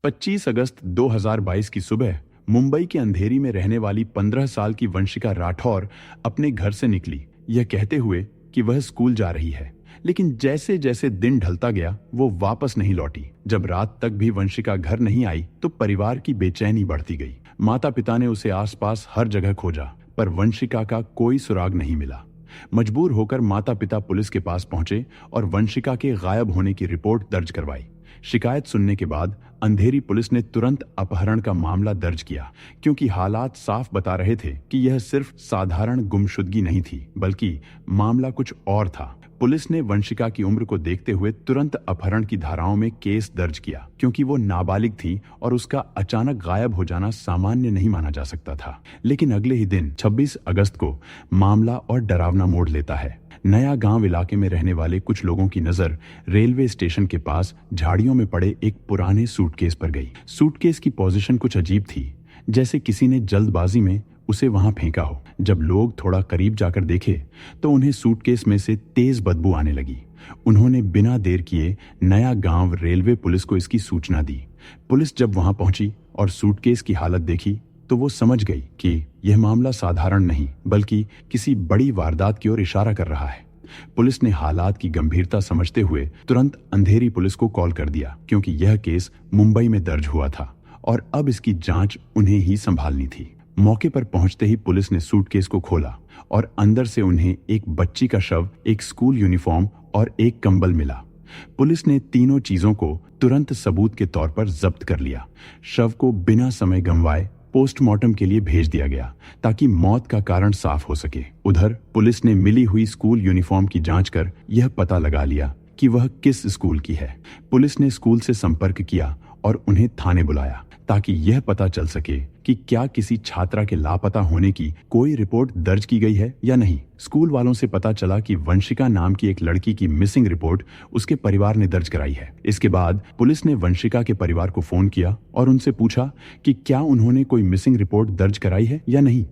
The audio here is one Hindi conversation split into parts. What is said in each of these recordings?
25 अगस्त 2022 की सुबह मुंबई के अंधेरी में रहने वाली 15 साल की वंशिका राठौर अपने घर से निकली, यह कहते हुए कि वह स्कूल जा रही है। लेकिन जैसे जैसे दिन ढलता गया वो वापस नहीं लौटी। जब रात तक भी वंशिका घर नहीं आई तो परिवार की बेचैनी बढ़ती गई। माता पिता ने उसे आसपास हर जगह खोजा पर वंशिका का कोई सुराग नहीं मिला। मजबूर होकर माता पिता पुलिस के पास पहुंचे और वंशिका के गायब होने की रिपोर्ट दर्ज करवाई। शिकायत सुनने के बाद अंधेरी पुलिस ने तुरंत अपहरण का मामला दर्ज किया, क्योंकि हालात साफ बता रहे थे कि यह सिर्फ साधारण गुमशुदगी नहीं थी बल्कि मामला कुछ और था। पुलिस ने वंशिका की उम्र को देखते हुए तुरंत अपहरण की धाराओं में केस दर्ज किया, क्योंकि वो नाबालिग थी और उसका अचानक गायब हो जाना सामान्य नहीं माना जा सकता था। लेकिन अगले ही दिन 26 अगस्त को मामला और डरावना मोड़ लेता है। नया गांव इलाके में रहने वाले कुछ लोगों की नजर रेलवे स्टेशन के पास झाड़ियों में पड़े एक पुराने सूटकेस पर गई। सूटकेस की पोजीशन कुछ अजीब थी, जैसे किसी ने जल्दबाजी में उसे वहां फेंका हो। जब लोग थोड़ा करीब जाकर देखे तो उन्हें सूटकेस में से तेज बदबू आने लगी। उन्होंने बिना देर किए नया गांव रेलवे पुलिस को इसकी सूचना दी। पुलिस जब वहां पहुंची और सूटकेस की हालत देखी तो वो समझ गई कि यह मामला साधारण नहीं बल्कि किसी बड़ी वारदात की ओर इशारा कर रहा है। पुलिस ने हालात की गंभीरता समझते हुए तुरंत अंधेरी पुलिस को कॉल कर दिया, क्योंकि यह केस मुंबई में दर्ज हुआ था और अब इसकी जांच उन्हें ही संभालनी थी। मौके पर पहुंचते ही पुलिस ने सूटकेस को खोला और अंदर से उन्हें एक बच्ची का शव, एक स्कूल यूनिफॉर्म और एक कंबल मिला। पुलिस ने तीनों चीजों को तुरंत सबूत के तौर पर जब्त कर लिया। शव को बिना समय गंवाए पोस्टमार्टम के लिए भेज दिया गया ताकि मौत का कारण साफ हो सके। उधर पुलिस ने मिली हुई स्कूल यूनिफॉर्म की जांच कर यह पता लगा लिया कि वह किस स्कूल की है। पुलिस ने स्कूल से संपर्क किया और उन्हें थाने बुलाया ताकि यह पता चल सके कि क्या किसी छात्रा के लापता होने की कोई रिपोर्ट दर्ज की गई है या नहीं। स्कूल वालों से पता चला कि वंशिका नाम की एक लड़की की मिसिंग रिपोर्ट उसके परिवार ने दर्ज कराई है। इसके बाद पुलिस ने वंशिका के परिवार को फोन किया और उनसे पूछा कि क्या उन्होंने कोई मिसिंग रिपोर्ट दर्ज कराई है या नहीं।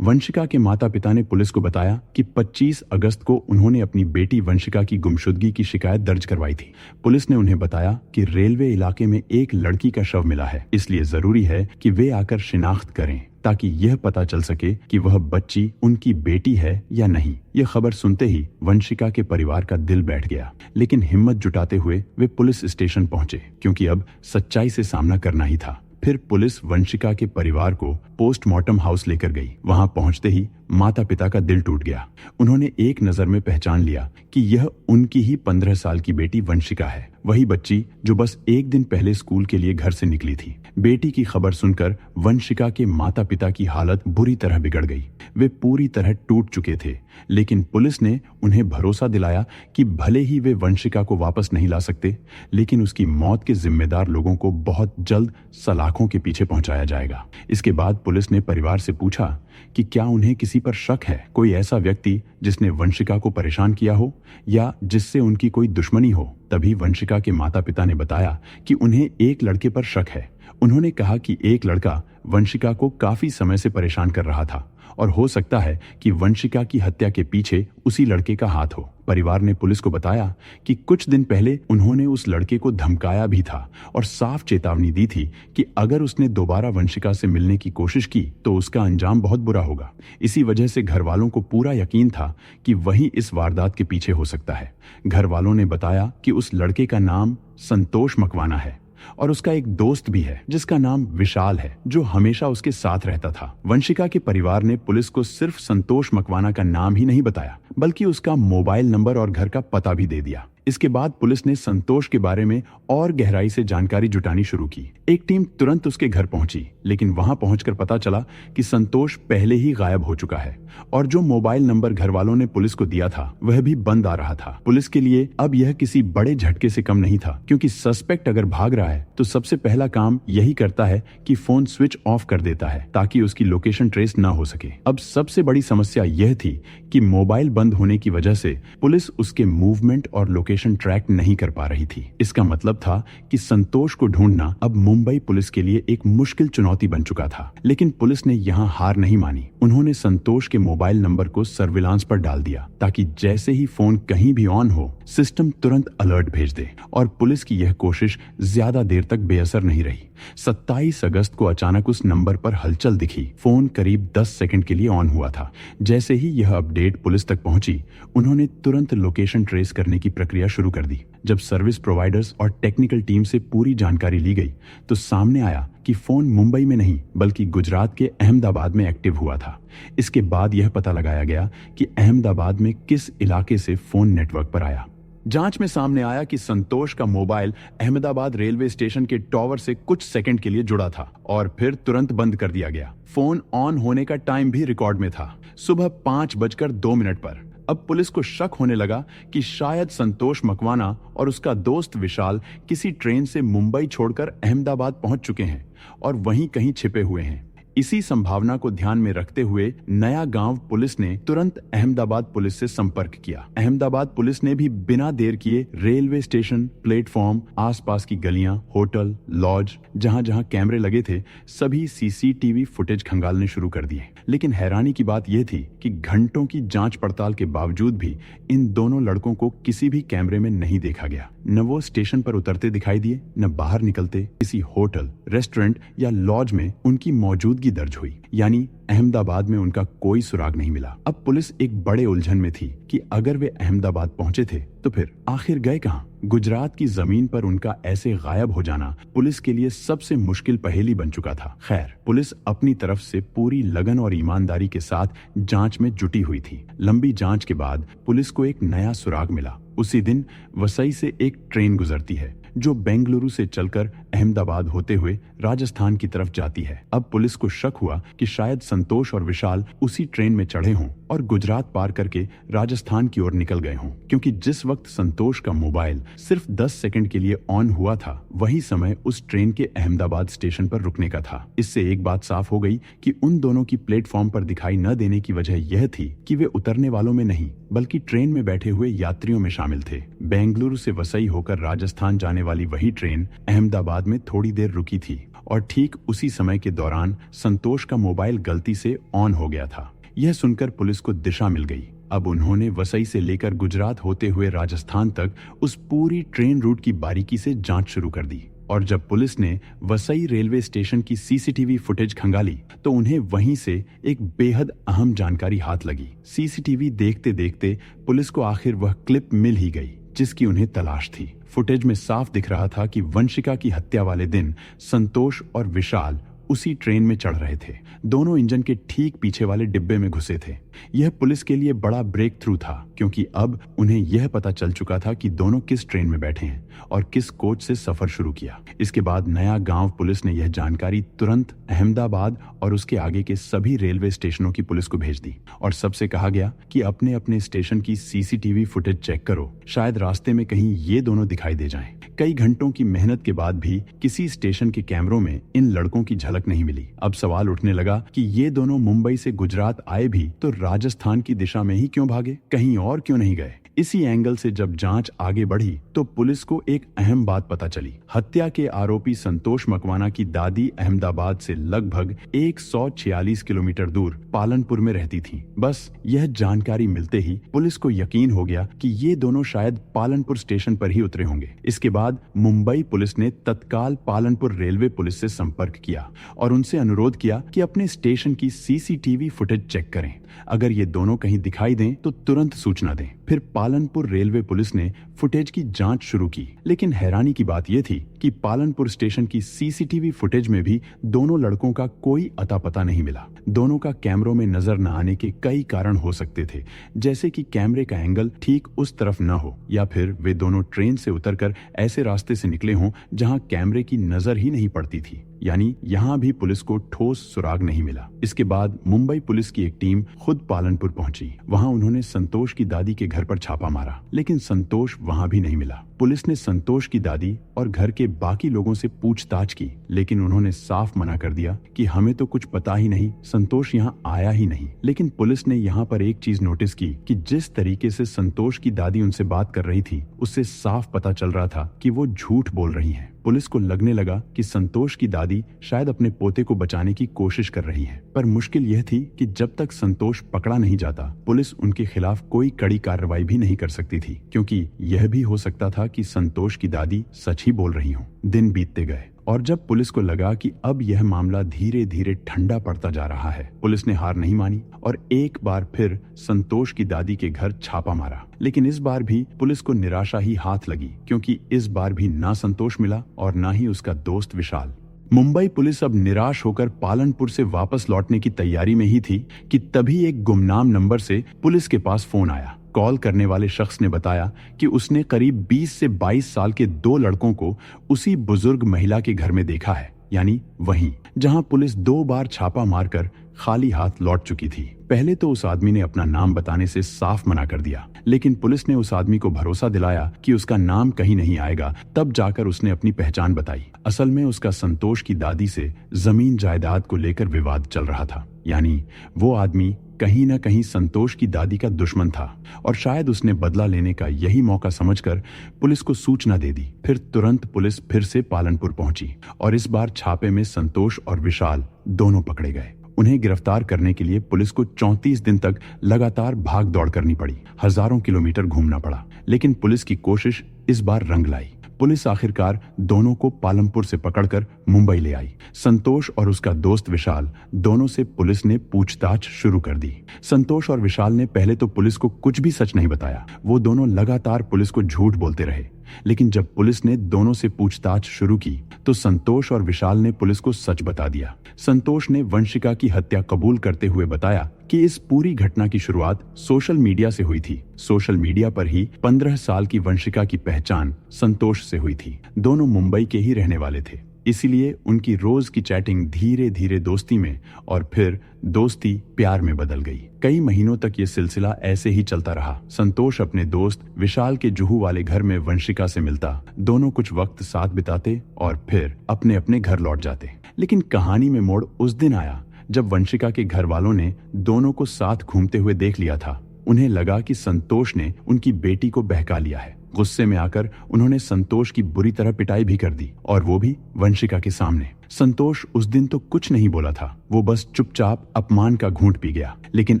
वंशिका के माता पिता ने पुलिस को बताया कि 25 अगस्त को उन्होंने अपनी बेटी वंशिका की गुमशुदगी की शिकायत दर्ज करवाई थी। पुलिस ने उन्हें बताया कि रेलवे इलाके में एक लड़की का शव मिला है, इसलिए जरूरी है कि वे आकर शिनाख्त करें ताकि यह पता चल सके कि वह बच्ची उनकी बेटी है या नहीं। यह खबर सुनते ही वंशिका के परिवार का दिल बैठ गया, लेकिन हिम्मत जुटाते हुए वे पुलिस स्टेशन पहुंचे, क्योंकि अब सच्चाई से सामना करना ही था। फिर पुलिस वंशिका के परिवार को पोस्टमार्टम हाउस लेकर गई। वहां पहुंचते ही माता पिता का दिल टूट गया। उन्होंने एक नजर में पहचान लिया कि यह उनकी ही 15 साल की बेटी वंशिका है, वही बच्ची जो बस एक दिन पहले स्कूल के लिए घर से निकली थी। बेटी की खबर सुनकर वंशिका के माता पिता की हालत बुरी तरह बिगड़ गई। वे पूरी तरह टूट चुके थे, लेकिन पुलिस ने उन्हें भरोसा दिलाया कि भले ही वे वंशिका को वापस नहीं ला सकते, लेकिन उसकी मौत के जिम्मेदार लोगों को बहुत जल्द सलाखों के पीछे पहुंचाया जाएगा। इसके बाद पुलिस ने परिवार से पूछा कि क्या उन्हें किसी पर शक है, कोई ऐसा व्यक्ति जिसने वंशिका को परेशान किया हो या जिससे उनकी कोई दुश्मनी हो। तभी वंशिका के माता पिता ने बताया कि उन्हें एक लड़के पर शक है। उन्होंने कहा कि एक लड़का वंशिका को काफी समय से परेशान कर रहा था और हो सकता है कि वंशिका की हत्या के पीछे उसी लड़के का हाथ हो। परिवार ने पुलिस को बताया कि कुछ दिन पहले उन्होंने उस लड़के को धमकाया भी था और साफ चेतावनी दी थी कि अगर उसने दोबारा वंशिका से मिलने की कोशिश की तो उसका अंजाम बहुत बुरा होगा। इसी वजह से घर वालों को पूरा यकीन था कि वही इस वारदात के पीछे हो सकता है। घर वालों ने बताया कि उस लड़के का नाम संतोष मकवाना है और उसका एक दोस्त भी है जिसका नाम विशाल है, जो हमेशा उसके साथ रहता था। वंशिका के परिवार ने पुलिस को सिर्फ संतोष मकवाना का नाम ही नहीं बताया, बल्कि उसका मोबाइल नंबर और घर का पता भी दे दिया। इसके बाद पुलिस ने संतोष के बारे में और गहराई से जानकारी जुटानी शुरू की। एक टीम तुरंत उसके घर पहुंची, लेकिन वहां पहुंचकर पता चला कि संतोष पहले ही गायब हो चुका है और जो मोबाइल नंबर घर वालों ने पुलिस को दिया था वह भी बंद आ रहा था। पुलिस के लिए अब यह किसी बड़े झटके से कम नहीं था, क्योंकि सस्पेक्ट अगर भाग रहा है तो सबसे पहला काम यही करता है कि फोन स्विच ऑफ कर देता है ताकि उसकी लोकेशन ट्रेस न हो सके। अब सबसे बड़ी समस्या यह थी कि मोबाइल बंद होने की वजह से पुलिस उसके मूवमेंट और लोकेशन ट्रैक नहीं कर पा रही थी। इसका मतलब था कि संतोष को ढूंढना अब मुंबई पुलिस के लिए एक मुश्किल चुनौती बन चुका था। लेकिन पुलिस ने यहाँ हार नहीं मानी। उन्होंने संतोष के मोबाइल नंबर को सर्विलांस पर डाल दिया ताकि जैसे ही फोन कहीं भी ऑन हो सिस्टम तुरंत अलर्ट भेज दे। और पुलिस की यह कोशिश ज्यादा देर तक बेअसर नहीं रही। 27 अगस्त को अचानक उस नंबर पर हलचल दिखी। फोन करीब 10 सेकंड के लिए ऑन हुआ था। जैसे ही यह अपडेट पुलिस तक पहुंची, उन्होंने तुरंत लोकेशन ट्रेस करने की प्रक्रिया शुरू कर दी। जब सर्विस प्रोवाइडर्स और टेक्निकल टीम से पूरी जानकारी ली गई तो सामने आया कि फोन मुंबई में नहीं बल्कि गुजरात के अहमदाबाद में एक्टिव हुआ था। इसके बाद यह पता लगाया गया कि अहमदाबाद में किस इलाके से फोन नेटवर्क पर आया। जांच में सामने आया कि संतोष का मोबाइल अहमदाबाद रेलवे स्टेशन के टॉवर से कुछ सेकंड के लिए जुड़ा था और फिर तुरंत बंद कर दिया गया। फोन ऑन होने का टाइम भी रिकॉर्ड में था, सुबह 5:02 पर। अब पुलिस को शक होने लगा कि शायद संतोष मकवाना और उसका दोस्त विशाल किसी ट्रेन से मुंबई छोड़कर अहमदाबाद पहुंच चुके हैं और वहीं कहीं छिपे हुए हैं। इसी संभावना को ध्यान में रखते हुए नया गांव पुलिस ने तुरंत अहमदाबाद पुलिस से संपर्क किया। अहमदाबाद पुलिस ने भी बिना देर किए रेलवे स्टेशन, प्लेटफॉर्म, आसपास की गलियां, होटल, लॉज, जहां जहां कैमरे लगे थे, सभी सीसीटीवी फुटेज खंगालने शुरू कर दिए। लेकिन हैरानी की बात यह थी कि घंटों की जांच पड़ताल के बावजूद भी इन दोनों लड़कों को किसी भी कैमरे में नहीं देखा गया। न वो स्टेशन पर उतरते दिखाई दिए, न बाहर निकलते किसी होटल, रेस्टोरेंट या लॉज में उनकी मौजूदगी दर्ज हुई। यानी अहमदाबाद में उनका कोई सुराग नहीं मिला। अब पुलिस एक बड़े उलझन में थी कि अगर वे अहमदाबाद पहुंचे थे तो फिर आखिर गए कहां? गुजरात की जमीन पर उनका ऐसे गायब हो जाना पुलिस के लिए सबसे मुश्किल पहेली बन चुका था। खैर, पुलिस अपनी तरफ से पूरी लगन और ईमानदारी के साथ जांच में जुटी हुई थी। लंबी जांच के बाद पुलिस को एक नया सुराग मिला। उसी दिन वसई से एक ट्रेन गुजरती है जो बेंगलुरु से चलकर अहमदाबाद होते हुए राजस्थान की तरफ जाती है। अब पुलिस को शक हुआ कि शायद संतोष और विशाल उसी ट्रेन में चढ़े हों और गुजरात पार करके राजस्थान की ओर निकल गए हों, क्योंकि जिस वक्त संतोष का मोबाइल सिर्फ 10 सेकंड के लिए ऑन हुआ था, वही समय उस ट्रेन के अहमदाबाद स्टेशन पर रुकने का था। इससे एक बात साफ हो गई कि उन दोनों की प्लेटफॉर्म पर दिखाई न देने की वजह यह थी कि वे उतरने वालों में नहीं बल्कि ट्रेन में बैठे हुए यात्रियों में शामिल थे। बेंगलुरु से वसई होकर राजस्थान जाने वाली वही ट्रेन अहमदाबाद में थोड़ी देर रुकी थी और ठीक उसी समय के दौरान संतोष का मोबाइल गलती से ऑन हो गया था। यह सुनकर पुलिस को दिशा मिल गई। अब उन्होंने वसई से लेकर गुजरात होते हुए राजस्थान तक उस पूरी ट्रेन रूट की बारीकी से जांच शुरू कर दी। और जब पुलिस ने वसई रेलवे स्टेशन की सीसीटीवी फुटेज खंगाली तो उन्हें वहीं से एक बेहद अहम जानकारी हाथ लगी। सीसीटीवी देखते देखते पुलिस को आखिर वह क्लिप मिल ही गई जिसकी उन्हें तलाश थी। फुटेज में साफ दिख रहा था कि वंशिका की हत्या वाले दिन संतोष और विशाल उसी ट्रेन में चढ़ रहे थे। दोनों इंजन के ठीक पीछे वाले डिब्बे में घुसे थे। यह पुलिस के लिए बड़ा ब्रेक थ्रू था, क्योंकि अब उन्हें यह पता चल चुका था कि दोनों किस ट्रेन में बैठे हैं और किस कोच से सफर शुरू किया। इसके बाद नया गांव पुलिस ने यह जानकारी तुरंत अहमदाबाद और उसके आगे के सभी रेलवे स्टेशनों की पुलिस को भेज दी और सबसे कहा गया कि अपने अपने स्टेशन की सीसीटीवी फुटेज चेक करो, शायद रास्ते में कहीं ये दोनों दिखाई दे जाएं। कई घंटों की मेहनत के बाद भी किसी स्टेशन के कैमरों में इन लड़कों की झलक नहीं मिली। अब सवाल उठने लगा कि ये दोनों मुंबई से गुजरात आए भी तो राजस्थान की दिशा में ही क्यों भागे, कहीं और क्यों नहीं गए? इसी एंगल से जब जांच आगे बढ़ी तो पुलिस को एक अहम बात पता चली। हत्या के आरोपी संतोष मकवाना की दादी अहमदाबाद से लगभग 146 किलोमीटर दूर पालनपुर में रहती थी। बस यह जानकारी मिलते ही पुलिस को यकीन हो गया कि ये दोनों शायद पालनपुर स्टेशन पर ही उतरे होंगे। इसके बाद मुंबई पुलिस ने तत्काल पालनपुर रेलवे पुलिस से संपर्क किया और उनसे अनुरोध किया कि अपने स्टेशन की सीसीटीवी फुटेज चेक करें। अगर ये दोनों कहीं दिखाई दें तो तुरंत सूचना दें। फिर पालनपुर रेलवे पुलिस ने फुटेज की जांच शुरू की, लेकिन हैरानी की बात यह थी कि पालनपुर स्टेशन की सीसीटीवी फुटेज में भी दोनों लड़कों का कोई अता पता नहीं मिला। दोनों का कैमरों में नजर न आने के कई कारण हो सकते थे, जैसे कि कैमरे का एंगल ठीक उस तरफ न हो या फिर वे दोनों ट्रेन से उतरकर ऐसे रास्ते से निकले हों जहां कैमरे की नजर ही नहीं पड़ती थी। यानी यहाँ भी पुलिस को ठोस सुराग नहीं मिला। इसके बाद मुंबई पुलिस की एक टीम खुद पालनपुर पहुंची। वहां उन्होंने संतोष की दादी के घर पर छापा मारा, लेकिन संतोष वहां भी नहीं मिला। पुलिस ने संतोष की दादी और घर के बाकी लोगों से पूछताछ की, लेकिन उन्होंने साफ मना कर दिया कि हमें तो कुछ पता ही नहीं, संतोष यहाँ आया ही नहीं। लेकिन पुलिस ने यहाँ पर एक चीज नोटिस की कि जिस तरीके से संतोष की दादी उनसे बात कर रही थी, उससे साफ पता चल रहा था कि वो झूठ बोल रही हैं। पुलिस को लगने लगा कि संतोष की दादी शायद अपने पोते को बचाने की कोशिश कर रही है। पर मुश्किल यह थी कि जब तक संतोष पकड़ा नहीं जाता, पुलिस उनके खिलाफ कोई कड़ी कार्रवाई भी नहीं कर सकती थी, क्योंकि यह भी हो सकता था कि संतोष की दादी सच ही बोल रही हो। दिन बीतते गए और जब पुलिस को लगा कि अब यह मामला धीरे धीरे ठंडा पड़ता जा रहा है, पुलिस ने हार नहीं मानी और एक बार फिर संतोष की दादी के घर छापा मारा। लेकिन इस बार भी पुलिस को निराशा ही हाथ लगी, क्योंकि इस बार भी ना संतोष मिला और ना ही उसका दोस्त विशाल। मुंबई पुलिस अब निराश होकर पालनपुर से वापस लौटने की तैयारी में ही थी कि तभी एक गुमनाम नंबर से पुलिस के पास फोन आया। कॉल करने वाले शख्स ने बताया कि उसने करीब 20 से 22 साल के 2 लड़कों को उसी बुजुर्ग महिला के घर में देखा है, यानी वहीं जहां पुलिस 2 बार छापा मारकर खाली हाथ लौट चुकी थी। पहले तो उस आदमी ने अपना नाम बताने से साफ मना कर दिया, लेकिन पुलिस ने उस आदमी को भरोसा दिलाया कि उसका नाम कहीं नहीं आएगा। तब जाकर उसने अपनी पहचान बताई। असल में उसका संतोष की दादी से जमीन जायदाद को लेकर विवाद चल रहा था, यानी वो आदमी कहीं न कहीं संतोष की दादी का दुश्मन था और शायद उसने बदला लेने का यही मौका समझकर पुलिस को सूचना दे दी। फिर तुरंत पुलिस फिर से पालनपुर पहुंची और इस बार छापे में संतोष और विशाल दोनों पकड़े गए। उन्हें गिरफ्तार करने के लिए पुलिस को 34 दिन तक लगातार भाग दौड़ करनी पड़ी, हजारों किलोमीटर घूमना पड़ा, लेकिन पुलिस की कोशिश इस बार रंग लाई। पुलिस आखिरकार दोनों को पालमपुर से पकड़कर मुंबई ले आई। संतोष और उसका दोस्त विशाल दोनों से पुलिस ने पूछताछ शुरू कर दी। संतोष और विशाल ने पहले तो पुलिस को कुछ भी सच नहीं बताया। वो दोनों लगातार पुलिस को झूठ बोलते रहे, लेकिन जब पुलिस ने दोनों से पूछताछ शुरू की तो संतोष और विशाल ने पुलिस को सच बता दिया। संतोष ने वंशिका की हत्या कबूल करते हुए बताया कि इस पूरी घटना की शुरुआत सोशल मीडिया से हुई थी। सोशल मीडिया पर ही 15 साल की वंशिका की पहचान संतोष से हुई थी। दोनों मुंबई के ही रहने वाले थे, इसीलिए उनकी रोज की चैटिंग धीरे धीरे दोस्ती में और फिर दोस्ती प्यार में बदल गई। कई महीनों तक ये सिलसिला ऐसे ही चलता रहा। संतोष अपने दोस्त विशाल के जुहू वाले घर में वंशिका से मिलता, दोनों कुछ वक्त साथ बिताते और फिर अपने अपने घर लौट जाते। लेकिन कहानी में मोड़ उस दिन आया जब वंशिका के घर वालों ने दोनों को साथ घूमते हुए देख लिया था। उन्हें लगा कि संतोष ने उनकी बेटी को बहका लिया है। गुस्से में आकर उन्होंने संतोष की बुरी तरह पिटाई भी कर दी, और वो भी वंशिका के सामने। संतोष उस दिन तो कुछ नहीं बोला था, वो बस चुपचाप अपमान का घूंट पी गया, लेकिन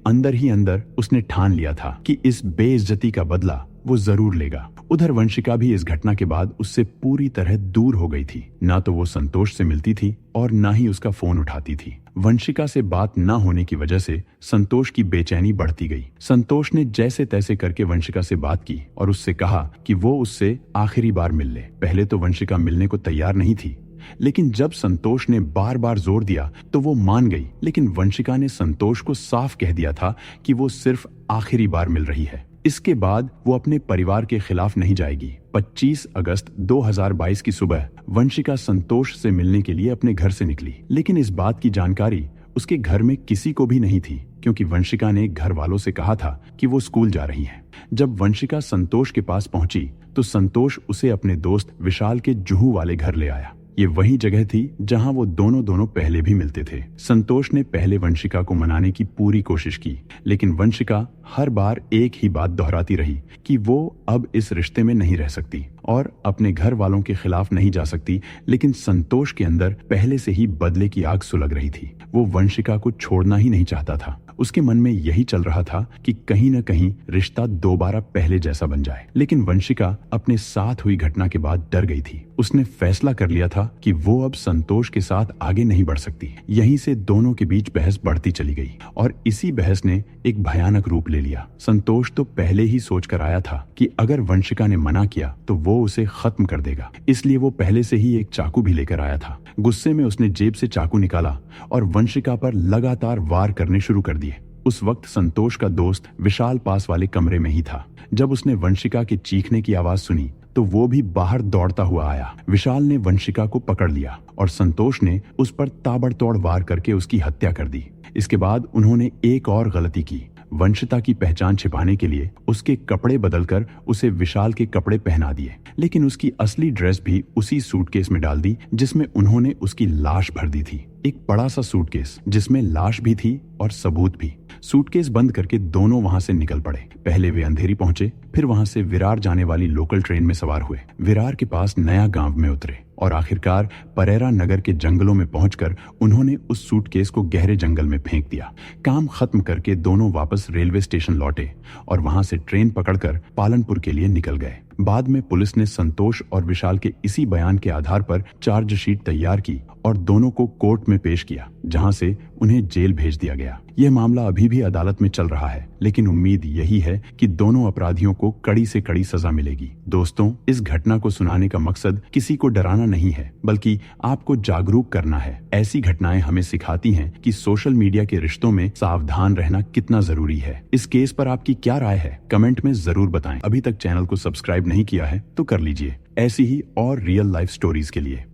अंदर ही अंदर उसने ठान लिया था कि इस बेइज्जती का बदला वो जरूर लेगा। उधर वंशिका भी इस घटना के बाद उससे पूरी तरह दूर हो गई थी। ना तो वो संतोष से मिलती थी और ना ही उसका फोन उठाती थी। वंशिका से बात न होने की वजह से संतोष की बेचैनी बढ़ती गई। संतोष ने जैसे तैसे करके वंशिका से बात की और उससे कहा कि वो उससे आखिरी बार मिल ले। पहले तो वंशिका मिलने को तैयार नहीं थी, लेकिन जब संतोष ने बार बार जोर दिया तो वो मान गई। लेकिन वंशिका ने संतोष को साफ कह दिया था कि वो सिर्फ आखिरी बार मिल रही है, इसके बाद वो अपने परिवार के खिलाफ नहीं जाएगी। 25 अगस्त 2022 की सुबह वंशिका संतोष से मिलने के लिए अपने घर से निकली, लेकिन इस बात की जानकारी उसके घर में किसी को भी नहीं थी, क्योंकि वंशिका ने घर वालों से कहा था कि वो स्कूल जा रही है। जब वंशिका संतोष के पास पहुंची तो संतोष उसे अपने दोस्त विशाल के जुहू वाले घर ले आया। ये वही जगह थी जहां वो दोनों पहले भी मिलते थे। संतोष ने पहले वंशिका को मनाने की पूरी कोशिश की, लेकिन वंशिका हर बार एक ही बात दोहराती रही कि वो अब इस रिश्ते में नहीं रह सकती और अपने घर वालों के खिलाफ नहीं जा सकती। लेकिन संतोष के अंदर पहले से ही बदले की आग सुलग रही थी। वो वंशिका को छोड़ना ही नहीं चाहता था। उसके मन में यही चल रहा था कि कहीं न कहीं रिश्ता दोबारा पहले जैसा बन जाए। लेकिन वंशिका अपने साथ हुई घटना के बाद डर गई थी। उसने फैसला कर लिया था कि वो अब संतोष के साथ आगे नहीं बढ़ सकती। यहीं से दोनों के बीच बहस बढ़ती चली गई और इसी बहस ने एक भयानक रूप ले लिया। संतोष तो पहले ही सोच कर आया था कि अगर वंशिका ने मना किया तो वो उसे खत्म कर देगा, इसलिए वो पहले से ही एक चाकू भी लेकर आया था। गुस्से में उसने जेब से चाकू निकाला और वंशिका पर लगातार वार करने शुरू कर दिए। उस वक्त संतोष का दोस्त विशाल पास वाले कमरे में ही था। जब उसने वंशिका के चीखने की आवाज सुनी तो वो भी बाहर दौड़ता हुआ आया। विशाल ने वंशिका को पकड़ लिया और संतोष ने उस पर ताबड़तोड़ वार करके उसकी हत्या कर दी। इसके बाद उन्होंने एक और गलती की। वंशिता की पहचान छिपाने के लिए उसके कपड़े बदलकर उसे विशाल के कपड़े पहना दिए, लेकिन उसकी असली ड्रेस भी उसी सूटकेस में डाल दी जिसमें उन्होंने उसकी लाश भर दी थी। एक बड़ा सा सूटकेस जिसमें लाश भी थी और सबूत भी। सूटकेस बंद करके दोनों वहां से निकल पड़े। पहले वे अंधेरी पहुंचे, फिर वहां से विरार जाने वाली लोकल ट्रेन में सवार हुए। विरार के पास नया गांव में उतरे और आखिरकार परेरा नगर के जंगलों में पहुंचकर उन्होंने उस सूटकेस को गहरे जंगल में फेंक दिया। काम खत्म करके दोनों वापस रेलवे स्टेशन लौटे और वहां से ट्रेन पकड़कर पालनपुर के लिए निकल गए। बाद में पुलिस ने संतोष और विशाल के इसी बयान के आधार पर चार्जशीट तैयार की और दोनों को कोर्ट में पेश किया, जहां से उन्हें जेल भेज दिया गया। यह मामला अभी भी अदालत में चल रहा है, लेकिन उम्मीद यही है कि दोनों अपराधियों को कड़ी से कड़ी सजा मिलेगी। दोस्तों, इस घटना को सुनाने का मकसद किसी को डराना नहीं है, बल्कि आपको जागरूक करना है। ऐसी घटनाएं हमें सिखाती हैं कि सोशल मीडिया के रिश्तों में सावधान रहना कितना जरूरी है। इस केस पर आपकी क्या राय है, कमेंट में जरूर बताएं। अभी तक चैनल को सब्सक्राइब नहीं किया है तो कर लीजिए, ऐसी ही और रियल लाइफ स्टोरीज के लिए।